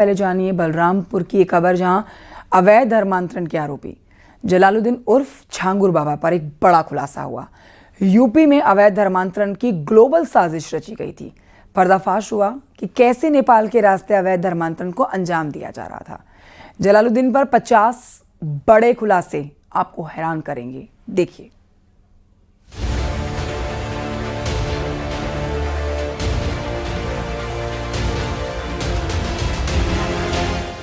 पहले जानिए बलरामपुर की एक खबर जहां अवैध धर्मांतरण के आरोपी जलालुद्दीन उर्फ छांगुर बाबा पर एक बड़ा खुलासा हुआ। यूपी में अवैध धर्मांतरण की ग्लोबल साजिश रची गई थी। पर्दाफाश हुआ कि कैसे नेपाल के रास्ते अवैध धर्मांतरण को अंजाम दिया जा रहा था। जलालुद्दीन पर 50 बड़े खुलासे आपको हैरान करेंगे, देखिए।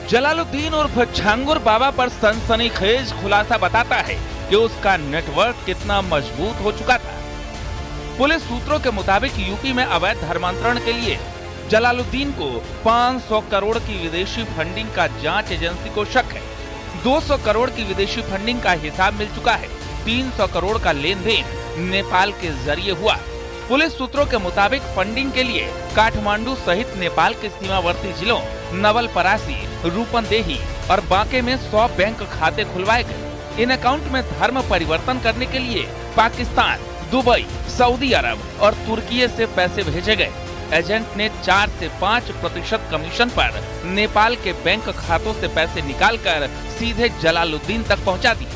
जलालुद्दीन उर्फ छांगुर बाबा पर सनसनीखेज खुलासा बताता है कि उसका नेटवर्क कितना मजबूत हो चुका था। पुलिस सूत्रों के मुताबिक यूपी में अवैध धर्मांतरण के लिए जलालुद्दीन को 500 करोड़ की विदेशी फंडिंग का जांच एजेंसी को शक है। 200 करोड़ की विदेशी फंडिंग का हिसाब मिल चुका है। 300 करोड़ का लेन देन नेपाल के जरिए हुआ। पुलिस सूत्रों के मुताबिक फंडिंग के लिए काठमांडू सहित नेपाल के सीमावर्ती जिलों नवलपरासी, रूपंदेही और बांके में 100 बैंक खाते खुलवाए गए। इन अकाउंट में धर्म परिवर्तन करने के लिए पाकिस्तान, दुबई, सऊदी अरब और तुर्की से पैसे भेजे गए। एजेंट ने 4 से 5% कमीशन पर नेपाल के बैंक खातों से पैसे निकालकर सीधे जलालुद्दीन तक पहुंचा दिए।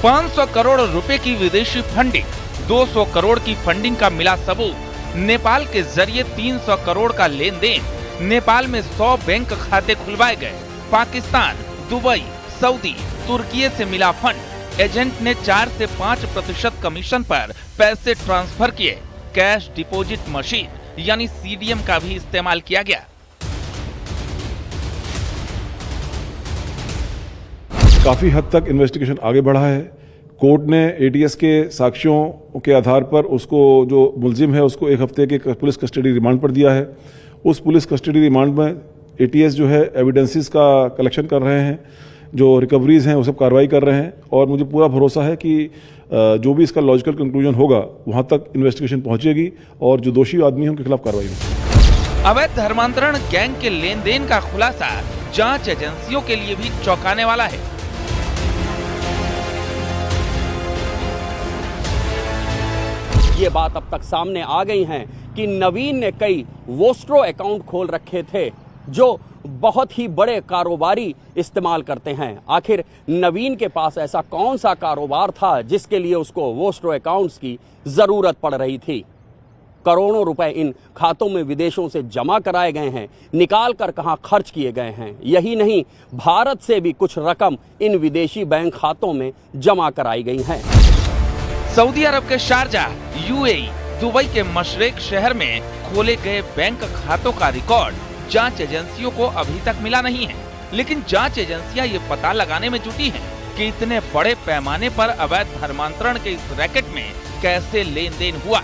₹500 करोड़ की विदेशी फंडिंग, 200 करोड़ की फंडिंग का मिला सबूत। नेपाल के जरिए 300 करोड़ का लेन देन। नेपाल में 100 बैंक खाते खुलवाए गए। पाकिस्तान, दुबई, सऊदी, तुर्की से मिला फंड। एजेंट ने 4 से 5% कमीशन पर पैसे ट्रांसफर किए। कैश डिपॉजिट मशीन यानी CDM का भी इस्तेमाल किया गया। काफ़ी हद तक इन्वेस्टिगेशन आगे बढ़ा है। कोर्ट ने ATS के साक्ष्यों के आधार पर उसको, जो मुलजिम है, उसको 1 हफ्ते के पुलिस कस्टडी रिमांड पर दिया है। उस पुलिस कस्टडी रिमांड में ATS जो है एविडेंसेस का कलेक्शन कर रहे हैं, जो रिकवरीज हैं वो सब कार्रवाई कर रहे हैं और मुझे पूरा भरोसा है कि जो भी इसका लॉजिकल कंक्लूजन होगा वहाँ तक इन्वेस्टिगेशन पहुँचेगी और जो दोषी आदमी हैं उनके खिलाफ कार्रवाई होगी। अवैध धर्मांतरण गैंग के लेन देन का खुलासा जांच एजेंसियों के लिए भी चौंकाने वाला है। ये बात अब तक सामने आ गई है कि नवीन ने कई वोस्ट्रो अकाउंट खोल रखे थे जो बहुत ही बड़े कारोबारी इस्तेमाल करते हैं। आखिर नवीन के पास ऐसा कौन सा कारोबार था जिसके लिए उसको वोस्ट्रो अकाउंट्स की जरूरत पड़ रही थी। करोड़ों रुपए इन खातों में विदेशों से जमा कराए गए हैं, निकाल कर कहां खर्च किए गए हैं। यही नहीं, भारत से भी कुछ रकम इन विदेशी बैंक खातों में जमा कराई गई हैं। सऊदी अरब के शारजाह, UAE, दुबई के मशरेक शहर में खोले गए बैंक खातों का रिकॉर्ड जांच एजेंसियों को अभी तक मिला नहीं है। लेकिन जांच एजेंसियां ये पता लगाने में जुटी हैं कि इतने बड़े पैमाने पर अवैध धर्मांतरण के इस रैकेट में कैसे लेन देन हुआ।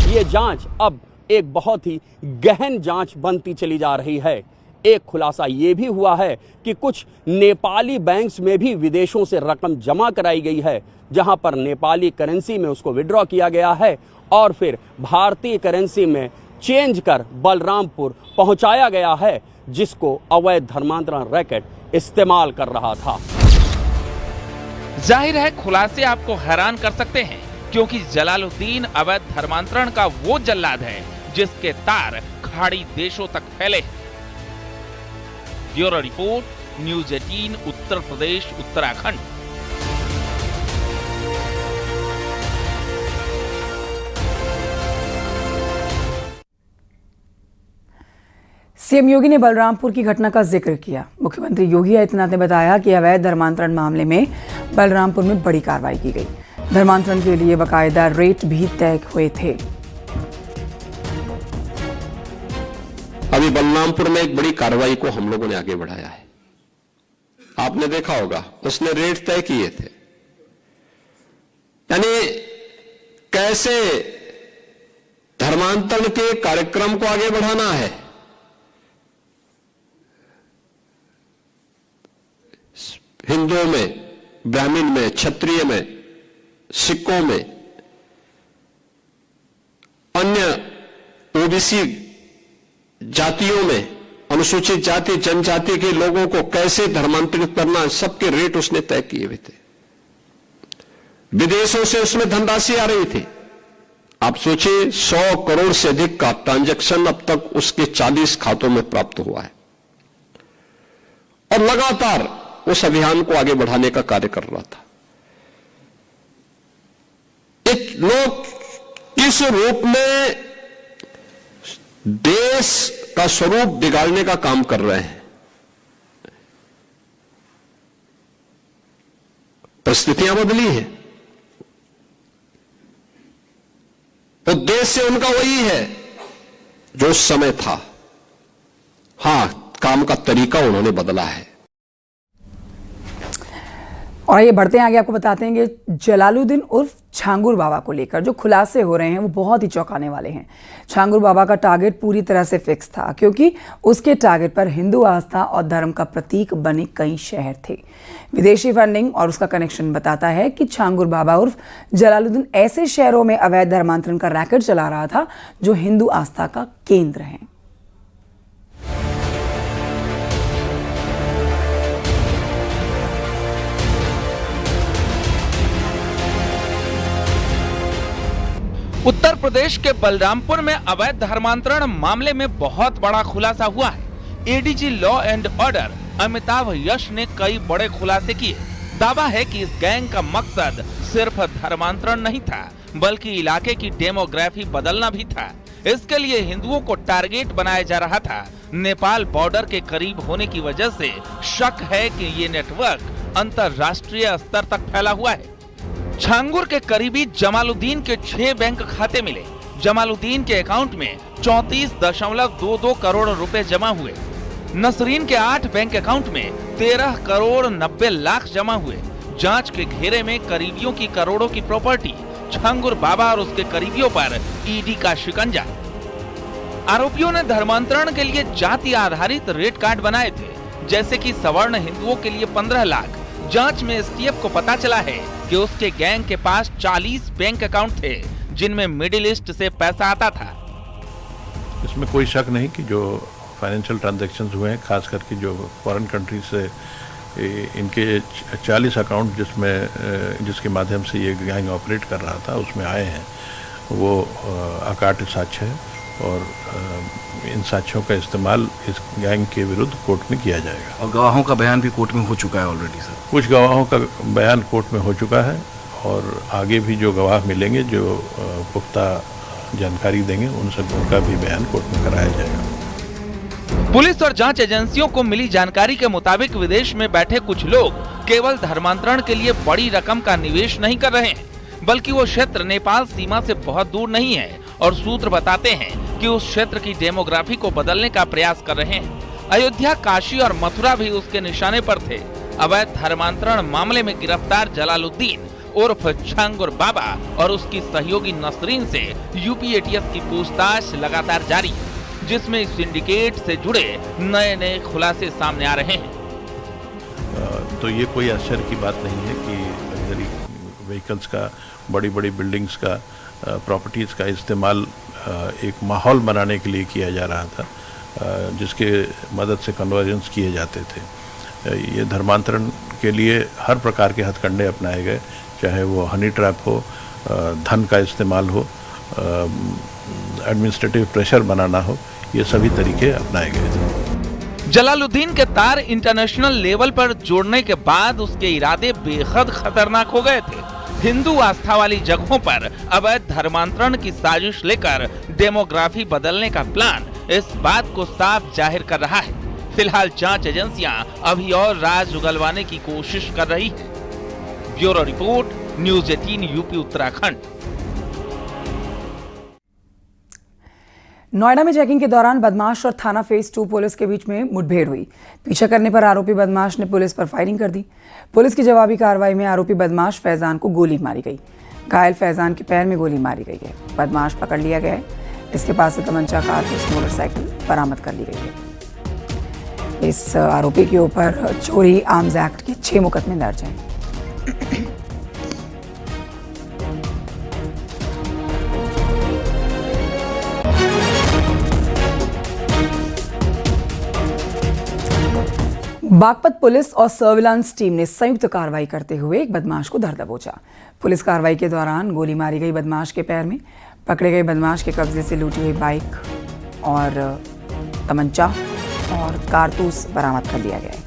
ये जांच अब एक बहुत ही गहन जांच बनती चली जा रही है। एक खुलासा ये भी हुआ है कि कुछ नेपाली बैंक्स में भी विदेशों से रकम जमा कराई गई है, जहां पर नेपाली करेंसी में उसको विड्रॉ किया गया है और फिर भारतीय करेंसी में चेंज कर बलरामपुर पहुंचाया गया है, जिसको अवैध धर्मांतरण रैकेट इस्तेमाल कर रहा था। जाहिर है खुलासे आपको हैरान कर सकते हैं, क्योंकि जलालुद्दीन अवैध धर्मांतरण का वो जल्लाद है जिसके तार खाड़ी देशों तक फैले। Bureau report, news 18, Uttar Pradesh, Uttarakhand. CM योगी ने बलरामपुर की घटना का जिक्र किया। मुख्यमंत्री योगी आदित्यनाथ ने बताया कि अवैध धर्मांतरण मामले में बलरामपुर में बड़ी कार्रवाई की गई। धर्मांतरण के लिए बाकायदा रेट भी तय हुए थे। अभी बलरामपुर में एक बड़ी कार्रवाई को हम लोगों ने आगे बढ़ाया है। आपने देखा होगा, उसने रेट तय किए थे, यानी कैसे धर्मांतरण के कार्यक्रम को आगे बढ़ाना है। हिंदुओं में, ब्राह्मण में, क्षत्रिय में, सिखों में, अन्य OBC जातियों में अनुसूचित जाति जनजाति के लोगों को कैसे धर्मांतरित करना, सबके रेट उसने तय किए हुए थे। विदेशों से उसमें धनराशि आ रही थी। आप सोचिए 100 करोड़ से अधिक का ट्रांजैक्शन अब तक उसके 40 खातों में प्राप्त हुआ है और लगातार उस अभियान को आगे बढ़ाने का कार्य कर रहा था। एक लोग किस रूप में देश का स्वरूप बिगाड़ने का काम कर रहे हैं, परिस्थितियां बदली हैं, उद्देश्य उनका वही है जो उस समय था। हां, काम का तरीका उन्होंने बदला है। और ये बढ़ते हैं आगे, आपको बताते हैं कि जलालुद्दीन उर्फ छांगुर बाबा को लेकर जो खुलासे हो रहे हैं वो बहुत ही चौंकाने वाले हैं। छांगुर बाबा का टारगेट पूरी तरह से फिक्स था, क्योंकि उसके टारगेट पर हिंदू आस्था और धर्म का प्रतीक बने कई शहर थे। विदेशी फंडिंग और उसका कनेक्शन बताता है कि छांगुर बाबा उर्फ जलालुद्दीन ऐसे शहरों में अवैध धर्मांतरण का रैकेट चला रहा था जो हिंदू आस्था का केंद्र है। उत्तर प्रदेश के बलरामपुर में अवैध धर्मांतरण मामले में बहुत बड़ा खुलासा हुआ है। ADG law and order Amitabh Yash ने कई बड़े खुलासे किए। दावा है कि इस गैंग का मकसद सिर्फ धर्मांतरण नहीं था, बल्कि इलाके की डेमोग्राफी बदलना भी था। इसके लिए हिंदुओं को टारगेट बनाया जा रहा था। नेपाल बॉर्डर के करीब होने की वजह से शक है कि ये नेटवर्क अंतरराष्ट्रीय स्तर तक फैला हुआ है। छांगुर के करीबी जमालुद्दीन के 6 बैंक खाते मिले। जमालुद्दीन के अकाउंट में 34.22 करोड़ रुपए जमा हुए। नसरीन के 8 बैंक अकाउंट में 13 करोड़ 90 लाख जमा हुए। जांच के घेरे में करीबियों की करोड़ों की प्रॉपर्टी, छांगुर बाबा और उसके करीबियों पर ईडी का शिकंजा। आरोपियों ने धर्मांतरण के लिए जाति आधारित रेट कार्ड बनाए थे, जैसे कि सवर्ण हिंदुओं के लिए 15 लाख। जांच में एसटीएफ को पता चला है कि उसके गैंग के पास 40 बैंक अकाउंट थे, जिनमें मिडिल ईस्ट से पैसा आता था। इसमें कोई शक नहीं कि जो फाइनेंशियल ट्रांजैक्शंस हुए हैं, खास करके जो फॉरेन कंट्री से इनके 40 अकाउंट जिसके माध्यम से ये गैंग ऑपरेट कर रहा था, उसमें आए हैं, वो अकाट साक्ष्य है और इन साक्ष्यों का इस्तेमाल इस गैंग के विरुद्ध कोर्ट में किया जाएगा। और गवाहों का बयान भी कोर्ट में हो चुका है ऑलरेडी सर। कुछ गवाहों का बयान कोर्ट में हो चुका है और आगे भी जो गवाह मिलेंगे जो पुख्ता जानकारी देंगे उन सब उनका भी बयान कोर्ट में कराया जाएगा। पुलिस और जांच एजेंसियों को मिली जानकारी के मुताबिक विदेश में बैठे कुछ लोग केवल धर्मांतरण के लिए बड़ी रकम का निवेश नहीं कर रहे हैं, बल्कि वो क्षेत्र नेपाल सीमा से बहुत दूर नहीं है और सूत्र बताते हैं कि उस क्षेत्र की डेमोग्राफी को बदलने का प्रयास कर रहे हैं। अयोध्या, काशी और मथुरा भी उसके निशाने पर थे। अवैध धर्मांतरण मामले में गिरफ्तार जलालुद्दीन उर्फ छांगुर बाबा और उसकी सहयोगी नसरीन से यूपी एटीएस की पूछताछ लगातार जारी है, जिसमें इस सिंडिकेट से जुड़े नए खुलासे सामने आ रहे हैं। तो ये कोई आश्चर्य की बात नहीं है कि लग्जरी व्हीकल्स का, बड़ी बड़ी बिल्डिंग्स का, प्रॉपर्टीज़ का इस्तेमाल एक माहौल बनाने के लिए किया जा रहा था, जिसके मदद से कन्वर्जेंस किए जाते थे। ये धर्मांतरण के लिए हर प्रकार के हथकंडे अपनाए गए, चाहे वो हनी ट्रैप हो, धन का इस्तेमाल हो, एडमिनिस्ट्रेटिव प्रेशर बनाना हो, ये सभी तरीके अपनाए गए थे। जलालुद्दीन के तार इंटरनेशनल लेवल पर जोड़ने के बाद उसके इरादे बेहद खतरनाक हो गए थे। हिंदू आस्था वाली जगहों पर अवैध धर्मांतरण की साजिश लेकर डेमोग्राफी बदलने का प्लान इस बात को साफ जाहिर कर रहा है। फिलहाल जांच एजेंसियां अभी और राज उगलवाने की कोशिश कर रही है। Bureau report, news 18 UP Uttarakhand. Noida में चेकिंग के दौरान बदमाश और थाना फेज 2 पुलिस के बीच में मुठभेड़ हुई। पीछा करने पर आरोपी बदमाश ने पुलिस पर फायरिंग कर दी। पुलिस की जवाबी कार्रवाई में आरोपी बदमाश फैजान को गोली मारी गई। घायल फैजान के पैर में गोली मारी गई है। बदमाश पकड़ लिया गया है। इसके पास से तमंचा, कारतूस, मोटरसाइकिल बरामद कर ली गई है। इस आरोपी के ऊपर चोरी आर्म्स एक्ट के 6 मुकदमे दर्ज हैं। बागपत पुलिस और सर्विलांस टीम ने संयुक्त कार्रवाई करते हुए एक बदमाश को धर दबोचा। पुलिस कार्रवाई के दौरान गोली मारी गई बदमाश के पैर में। पकड़े गए बदमाश के कब्जे से लूटी हुई बाइक और तमंचा और कारतूस बरामद कर लिया गया है।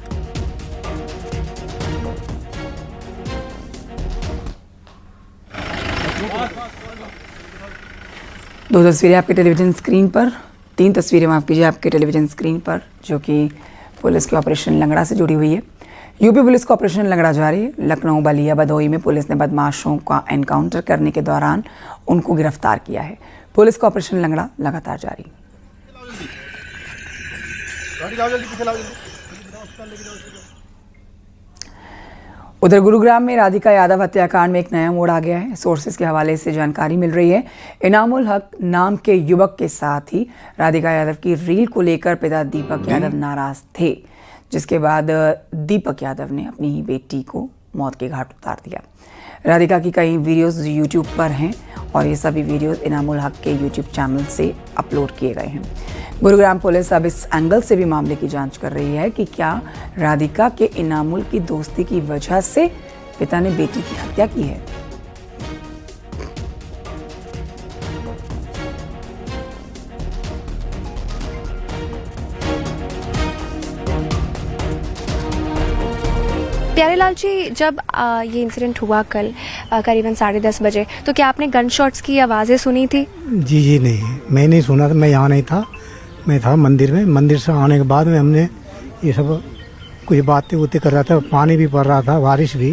दो तस्वीरें आपके टेलीविजन स्क्रीन पर, 3 तस्वीरें माफ कीजिए आपके टेलीविजन स्क्रीन पर, जो कि पुलिस के ऑपरेशन लंगड़ा से जुड़ी हुई है। यूपी पुलिस का ऑपरेशन लंगड़ा जारी। लखनऊ, बलिया, भदोही में पुलिस ने बदमाशों का एनकाउंटर करने के दौरान उनको गिरफ्तार किया है। पुलिस का ऑपरेशन लंगड़ा लगातार जारी। उधर गुरुग्राम में राधिका यादव हत्याकांड में एक नया मोड़ आ गया है। सोर्सेज के हवाले से जानकारी मिल रही है, इनामुल हक नाम के युवक के साथ ही राधिका यादव की रील को लेकर पिता दीपक यादव नाराज थे, जिसके बाद दीपक यादव ने अपनी ही बेटी को मौत के घाट उतार दिया। राधिका की कई वीडियोस यूट्यूब पर हैं और ये सभी वीडियोस इनामुल हक के यूट्यूब चैनल से अपलोड किए गए हैं। गुरुग्राम पुलिस अब इस एंगल से भी मामले की जांच कर रही है कि क्या राधिका के इनामुल की दोस्ती की वजह से पिता ने बेटी की हत्या की है। प्यारेलाल जी, जब ये इंसिडेंट हुआ कल करीबन 10:30 बजे, तो क्या आपने गन शॉट्स की आवाज़ें सुनी थी? जी नहीं, मैं नहीं सुना था। मैं यहाँ नहीं था, मैं था मंदिर में। मंदिर से आने के बाद में हमने ये सब कुछ बातें उतें कर रहा था, पानी भी पड़ रहा था, बारिश भी।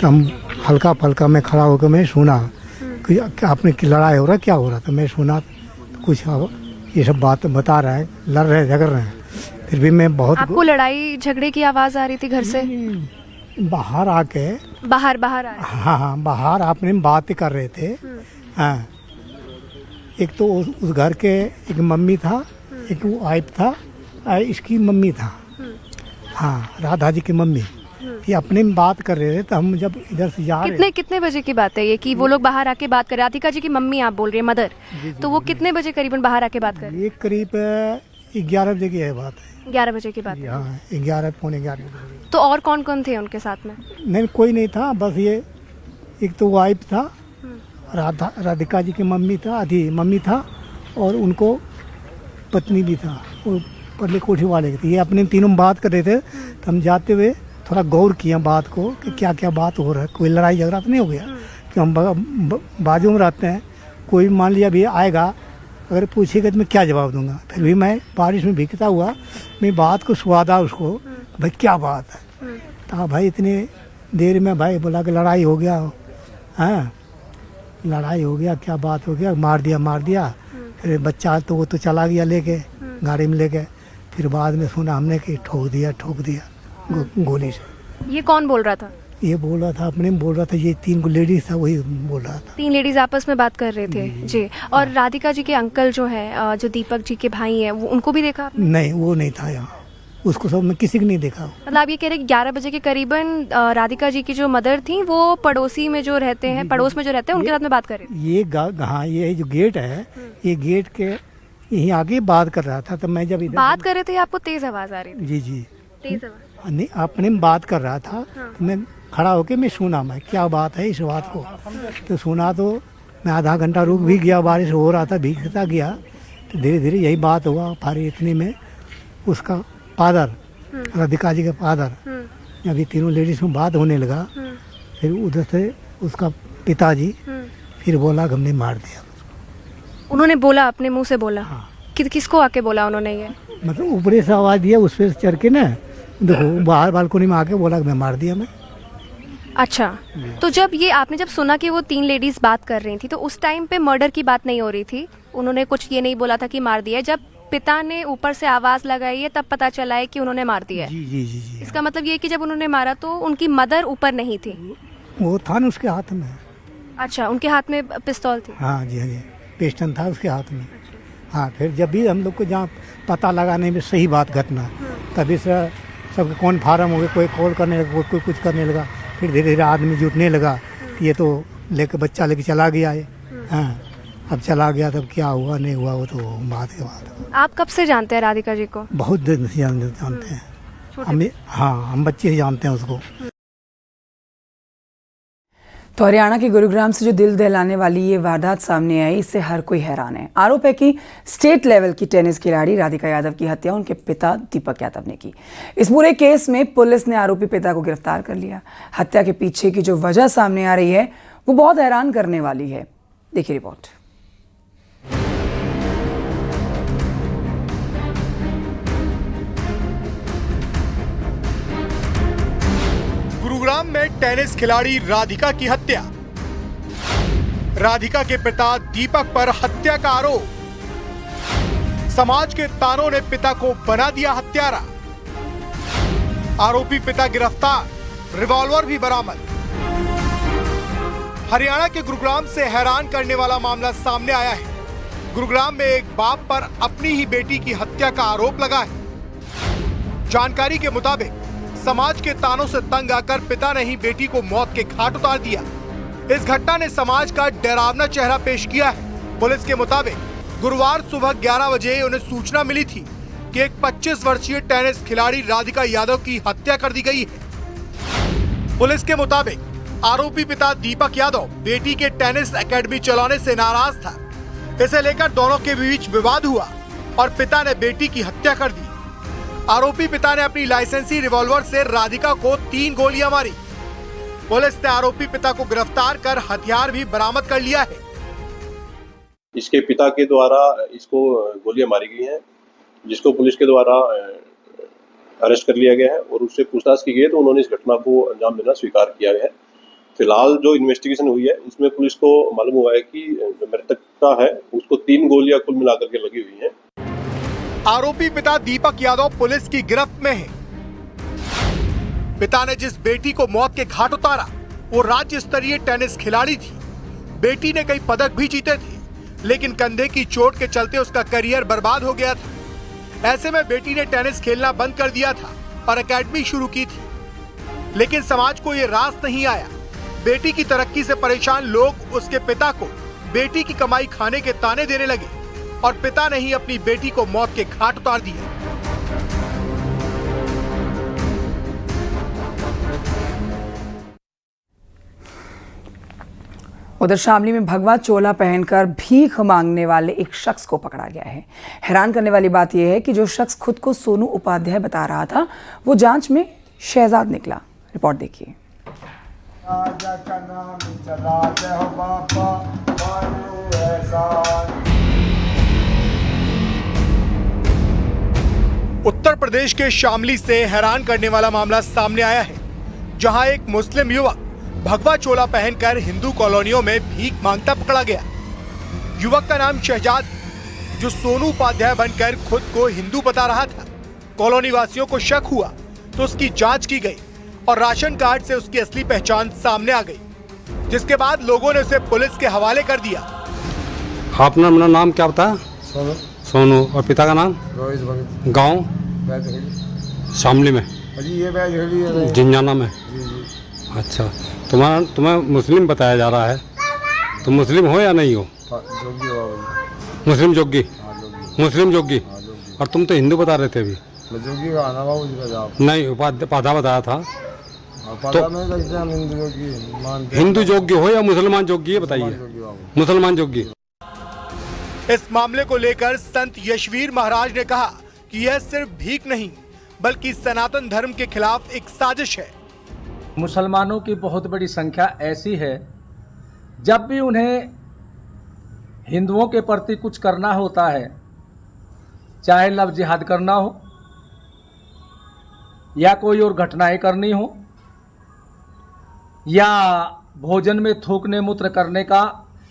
तो हम हल्का फल्का में खड़ा होकर मैं सुना कि आपने की लड़ाई हो रहा, क्या हो रहा था। मैं सुना तो कुछ ये सब बात बता रहा है, लड़ रहे झगड़ रहे हैं। फिर भी मैं बहुत, आपको लड़ाई झगड़े की आवाज़ आ रही थी घर से? बाहर आके बाहर आ रही? हाँ, बाहर आपने बातें कर रहे थे। हाँ, एक तो उस घर के एक मम्मी था, एक वो वाइफ था, इसकी मम्मी था। हाँ, राधा जी की मम्मी। ये अपने में बात कर रहे थे। तो हम जब इधर से जा रहे, कितने बजे की बात है ये कि वो लोग बाहर आके बात कर रहे? राधिका जी की मम्मी आप बोल रही है, मदर। तो वो कितने बजे करीबन बाहर आके बात कर रहे? ये करीब 11 बजे की है बात है। 11 बजे की बात है। हाँ, 11 पौने 11 बजे। तो और कौन कौन थे उनके साथ में? नहीं, कोई नहीं था, बस ये एक तो वाइफ था, राधिका जी की मम्मी था, और उनको पत्नी भी था, वो पल्ले कोठी वाले थे। ये अपने तीनों बात कर रहे थे। तो हम जाते हुए थोड़ा गौर किया बात को कि क्या क्या बात हो रहा है, कोई लड़ाई झगड़ा तो नहीं हो गया। कि हम बाजू में रहते हैं, कोई मान लिया भी आएगा, अगर पूछेगा तो मैं क्या जवाब दूंगा। फिर भी मैं बारिश में भीगता हुआ मैं बात को सुवादा उसको, भाई क्या बात है। तो भाई इतनी देर में भाई बोला कि लड़ाई हो गया। हाँ, लड़ाई हो गया, क्या बात हो गया, मार दिया। फिर बच्चा तो वो तो चला गया लेके, गाड़ी में लेके। फिर बाद में सुना हमने कि ठोक दिया गोली से। ये कौन बोल रहा था? ये बोल रहा था, अपने बोल रहा था, ये 3 लेडीज था, वही बोल रहा था। 3 लेडीज आपस में बात कर रहे थे जी। और राधिका जी के अंकल जो है, जो दीपक जी के भाई हैं, वो उनको भी देखा आपने? नहीं, वो नहीं था यहाँ, उसको सब मैं किसी को नहीं देखा। मतलब आप ये कह रहे हैं 11 बजे के करीबन राधिका जी की जो मदर थी, वो पड़ोसी में जो रहते हैं, पड़ोस में जो रहते हैं, उनके साथ में बात कर रहे थे? ये जो गेट है, ये गेट के यहीं आगे बात कर रहा था। तो मैं जब इधर बात कर रहे थे, आपको तेज आवाज आ रही थी? जी, तेज आवाज नहीं, अपने में बात कर रहा था। तो मैं खड़ा होके मैं सुना, मैं क्या बात है इस बात को। तो सुना तो मैं आधा घंटा रुक भी गया, बारिश हो रहा था, भीगता गया। तो धीरे धीरे यही बात हुआ। फिर इतने में उसका फादर, राधिका जी का फादर, अभी तीनों लेडीज में बात होने लगा। फिर उधर से उसका पिताजी फिर बोला कि हमने मार दिया। उन्होंने बोला, अपने मुंह से बोला? हाँ। किसको आके बोला उन्होंने ये? मतलब ऊपरे से आवाज़ दिया, उस पर चढ़ के ना, देखो बाहर बालकोनी में आके बोला कि मैं मार दिया मैं। अच्छा, तो जब आपने सुना कि वो 3 लेडीज बात कर रही थी, तो उस टाइम पे मर्डर की बात नहीं हो रही थी? उन्होंने कुछ ये नहीं बोला था कि मार दिया? जब पिता ने ऊपर से आवाज लगाई है तब पता चला है कि उन्होंने मार दिया है? जी। इसका मतलब ये कि जब उन्होंने मारा तो उनकी मदर ऊपर नहीं थी? वो था ना उसके हाथ में। अच्छा, उनके हाथ में पिस्तौल थी? हाँ जी, पिस्टन था उसके हाथ में। हाँ, फिर जब भी हम लोग को जहाँ पता लगाने में सही बात घटना, तभी से सब कौन फार्म हो गए, कोई कॉल करने लगा, कोई कुछ करने लगा। फिर धीरे धीरे आदमी जुटने लगा कि ये तो बच्चा लेके चला गया है। हाँ, अब चला गया, तब क्या हुआ नहीं हुआ वो तो बात के बाद। आप कब से जानते हैं राधिका जी को? बहुत दिन से जानते हैं। हम बच्चे ही जानते हैं उसको। तो हरियाणा के गुरुग्राम से जो दिल दहलाने वाली ये वारदात सामने आई, इससे हर कोई हैरान है। आरोप है कि स्टेट लेवल की टेनिस खिलाड़ी राधिका यादव की हत्या उनके पिता दीपक यादव ने की। इस पूरे केस में पुलिस ने आरोपी पिता को गिरफ्तार कर लिया। हत्या के पीछे की जो वजह सामने आ रही है वो बहुत हैरान करने वाली है। देखिए रिपोर्ट। गुरुग्राम में टेनिस खिलाड़ी राधिका की हत्या। राधिका के पिता दीपक पर हत्या का आरोप। समाज के तानों ने पिता को बना दिया हत्यारा। आरोपी पिता गिरफ्तार, रिवॉल्वर भी बरामद। हरियाणा के गुरुग्राम से हैरान करने वाला मामला सामने आया है। गुरुग्राम में एक बाप पर अपनी ही बेटी की हत्या का आरोप लगा है। जानकारी के मुताबिक समाज के तानों से तंग आकर पिता ने ही बेटी को मौत के घाट उतार दिया। इस घटना ने समाज का डरावना चेहरा पेश किया है। पुलिस के मुताबिक गुरुवार सुबह 11 बजे उन्हें सूचना मिली थी कि एक 25 वर्षीय टेनिस खिलाड़ी राधिका यादव की हत्या कर दी गई है। पुलिस के मुताबिक आरोपी पिता दीपक यादव बेटी के टेनिस एकेडमी चलाने से नाराज था। इसे लेकर दोनों के बीच विवाद हुआ और पिता ने बेटी की हत्या कर दी। आरोपी पिता ने अपनी लाइसेंसी रिवॉल्वर से राधिका को 3 गोलियां मारी। पुलिस ने आरोपी पिता को गिरफ्तार कर हथियार भी बरामद कर लिया है। इसके पिता के द्वारा इसको गोलियां मारी गई हैं, जिसको पुलिस के द्वारा अरेस्ट कर लिया गया है और उससे पूछताछ की गई है तो उन्होंने इस घटना को अंजाम देना स्वीकार किया है। फिलहाल जो इन्वेस्टिगेशन हुई है उसमें पुलिस को मालूम हुआ है कि जो मृतक का है उसको 3 गोलियां कुल मिलाकर के लगी हुई हैं। आरोपी पिता दीपक यादव पुलिस की गिरफ्त में है। पिता ने जिस बेटी को मौत के घाट उतारा वो राज्य स्तरीय टेनिस खिलाड़ी थी। बेटी ने कई पदक भी जीते थे, लेकिन कंधे की चोट के चलते उसका करियर बर्बाद हो गया था। ऐसे में बेटी ने टेनिस खेलना बंद कर दिया था और एकेडमी शुरू की थी, लेकिन समाज को ये रास नहीं आया। बेटी की तरक्की से परेशान लोग उसके पिता को बेटी की कमाई खाने के ताने देने लगे और पिता ने ही अपनी बेटी को मौत के घाट उतार दिया। उधर शामली में भगवा चोला पहनकर भीख मांगने वाले एक शख्स को पकड़ा गया है। हैरान करने वाली बात यह है कि जो शख्स खुद को सोनू उपाध्याय बता रहा था वो जांच में शहजाद निकला। रिपोर्ट देखिए। उत्तर प्रदेश के शामली से हैरान करने वाला मामला सामने आया है, जहां एक मुस्लिम युवक भगवा चोला पहनकर हिंदू कॉलोनियों में भीख मांगता पकड़ा गया। युवक का नाम शहजाद, जो सोनू उपाध्याय बनकर खुद को हिंदू बता रहा था। कॉलोनी वासियों को शक हुआ तो उसकी जांच की गई और राशन कार्ड से उसकी असली पहचान सामने आ गई, जिसके बाद लोगों ने उसे पुलिस के हवाले कर दिया। अपना अपना नाम क्या बताया? सोनू। और पिता का नाम? रोहित। गाँव? शामली में, जिंजाना में। अच्छा, तुम्हें मुस्लिम बताया जा रहा है, तुम मुस्लिम हो या नहीं हो? मुस्लिम जोगी। मुस्लिम जोगी। और तुम तो हिंदू बता रहे थे अभी। नहीं, उपाध्याय बताया था। तो हिंदू जोगी हो या मुसलमान जोगी है बताइए? मुसलमान जोगी। इस मामले को लेकर संत यशवीर महाराज ने कहा कि यह सिर्फ भीख नहीं बल्कि सनातन धर्म के खिलाफ एक साजिश है। मुसलमानों की बहुत बड़ी संख्या ऐसी है, जब भी उन्हें हिंदुओं के प्रति कुछ करना होता है, चाहे लव जिहाद करना हो या कोई और घटनाएं करनी हो या भोजन में थूकने मूत्र करने का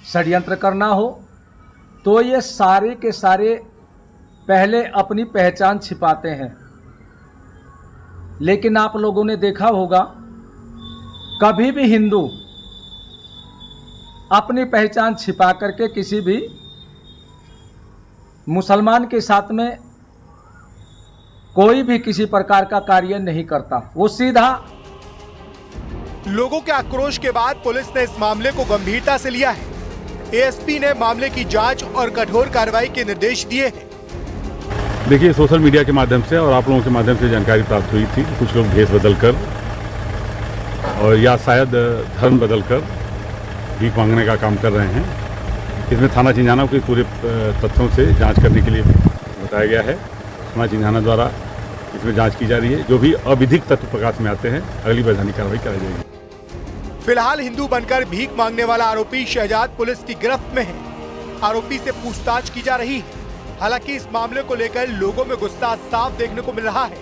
षड्यंत्र करना हो, तो ये सारे के सारे पहले अपनी पहचान छिपाते हैं। लेकिन आप लोगों ने देखा होगा, कभी भी हिंदू अपनी पहचान छिपा करके किसी भी मुसलमान के साथ में कोई भी किसी प्रकार का कार्य नहीं करता, वो सीधा। लोगों के आक्रोश के बाद पुलिस ने इस मामले को गंभीरता से लिया है। एएसपी ने मामले की जांच और कठोर कार्रवाई के निर्देश दिए हैं। देखिए, सोशल मीडिया के माध्यम से और आप लोगों के माध्यम से जानकारी प्राप्त हुई थी। कुछ लोग भेष बदल कर और या शायद धर्म बदल कर भीख मांगने का काम कर रहे हैं। इसमें थाना चिंझाना को पूरे तथ्यों से जांच करने के लिए बताया गया है। थाना चिंझाना द्वारा इसमें जांच की जा रही है। जो भी अविधिक तत्व प्रकाश में आते हैं, अगली वैधानिक कार्रवाई कराई जाएगी। फिलहाल हिंदू बनकर भीख मांगने वाला आरोपी शहजाद पुलिस की गिरफ्त में है। आरोपी से पूछताछ की जा रही है। हालांकि इस मामले को लेकर लोगों में गुस्सा साफ देखने को मिल रहा है।